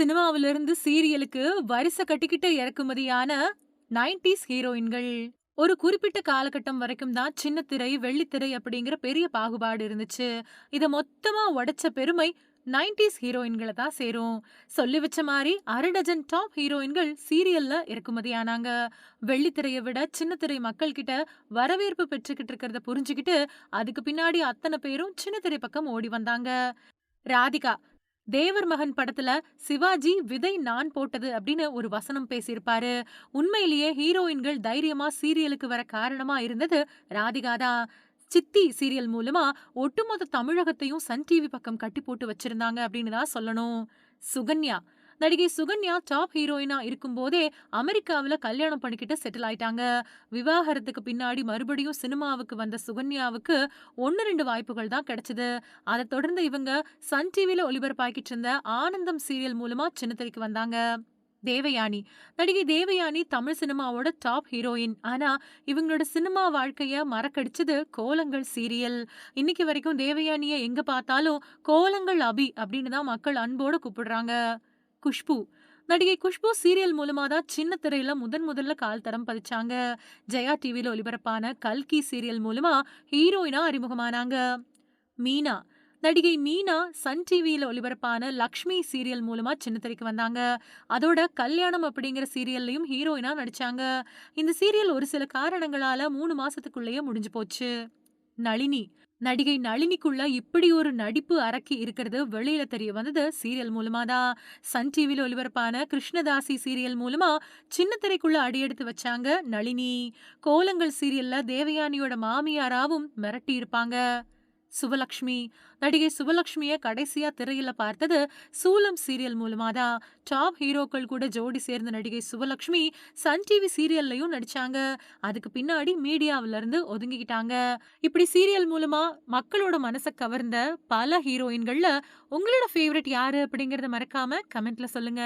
சினிமாவிலிருந்து சீரியலுக்கு வரிசை கட்டிக்கிட்ட இறக்குமதியான 90s ஹீரோயின்கள். ஒரு குறிப்பிட்ட காலகட்டம் வரைக்கும் தான் சின்னத்திரை, வெள்ளித்திரை அப்படிங்கிற பெரிய பாகுபாடு இருந்துச்சு. இத மொத்தமா உடைச்ச பெருமை 90s ஹீரோயின்கள தான் சேரும். சொல்லி வச்ச மாரி அரை டஜன் டாப் ஹீரோயின்கள் சீரியல்ல இறக்குமதியானாங்க. வெள்ளித்திரைய விட சின்னத்திரை மக்கள் கிட்ட வரவேற்பு பெற்றுக்கிட்டு இருக்கிறத புரிஞ்சுகிட்டு, அதுக்கு பின்னாடி அத்தன பேரும் சின்னத்திரை பக்கம் ஓடி வந்தாங்க. ராதிகா தேவர் மகன் படத்துல சிவாஜி விதை நான் போட்டது அப்படின்னு ஒரு வசனம் பேசியிருப்பாரு. உண்மையிலேயே ஹீரோயின்கள் தைரியமா சீரியலுக்கு வர காரணமா இருந்தது ராதிகா தான். சித்தி சீரியல் மூலமா ஒட்டுமொத்த தமிழகத்தையும் சன் டிவி பக்கம் கட்டி போட்டு வச்சிருந்தாங்க அப்படின்னு தான் சொல்லணும். சுகன்யா நடிகை சுகன்யா டாப் ஹீரோயினா இருக்கும்போதே அமெரிக்காவுல கல்யாணம் பண்ணிக்கிட்டு செட்டில் ஆயிட்டாங்க. விவாகரத்துக்கு பின்னாடி மறுபடியும் சினிமாவுக்கு வந்த சுகன்யாவுக்கு 1, 2 வாய்ப்புகள் தான் கிடைச்சது. அதை தொடர்ந்து இவங்க சன் டிவில ஒளிபரப்பாக்கிட்டு இருந்த ஆனந்தம் சீரியல் மூலமா சின்னத்திரைக்கு வந்தாங்க. தேவயானி நடிகை தேவயானி தமிழ் சினிமாவோட டாப் ஹீரோயின். ஆனா இவங்களோட சினிமா வாழ்க்கைய மறக்கடிச்சது கோலங்கள் சீரியல். இன்னைக்கு வரைக்கும் தேவயானிய எங்க பார்த்தாலும் கோலங்கள் அபி அப்படின்னு தான் மக்கள் அன்போட கூப்பிடுறாங்க. குஷ்பு நடிகை குஷ்பு சீரியல் மூலமா தான் சின்ன திரையில முதல்ல கால் தடம் பதிச்சாங்க. ஜெயா டிவில ஒளிபரப்பான கல்கி சீரியல் மூலமா ஹீரோயினா அறிமுகமானாங்க. மீனா நடிகை மீனா சன் டிவியில ஒளிபரப்பான லக்ஷ்மி சீரியல் மூலமா சின்னத்திரைக்கு வந்தாங்க. அதோட கல்யாணம் அப்படிங்கிற சீரியல்லையும் ஹீரோயினா நடிச்சாங்க. இந்த சீரியல் ஒரு சில காரணங்களால 3 மாசத்துக்குள்ளேயே முடிஞ்சு போச்சு. நளினி நடிகை நளினிக்குள்ள இப்படி ஒரு நடிப்பு அரக்கி இருக்கிறது வெளியில தெரிய வந்தது சீரியல் மூலமா தான். சன் டிவில ஒளிபரப்பான கிருஷ்ணதாசி சீரியல் மூலமா சின்ன திரைக்குள்ள அடியெடுத்து வச்சாங்க நளினி. கோலங்கள் சீரியல்ல தேவயானியோட மாமியாராவும் மிரட்டி இருப்பாங்க. சுவலக்ஷ்மி நடிகை சுவலக்ஷ்மிய கடைசியா திரையில பார்த்தது சூலம் சீரியல் மூலமா தான். டாப் ஹீரோக்கள் கூட ஜோடி சேர்ந்த நடிகை சுவலக்ஷ்மி சன் டிவி சீரியல்லையும் நடிச்சாங்க. அதுக்கு பின்னாடி மீடியாவில இருந்து ஒதுங்கிக்கிட்டாங்க. இப்படி சீரியல் மூலமா மக்களோட மனசை கவர்ந்த பல ஹீரோயின்கள்ல உங்களோட ஃபேவரட் யாரு அப்படிங்கறத மறக்காம கமெண்ட்ல சொல்லுங்க.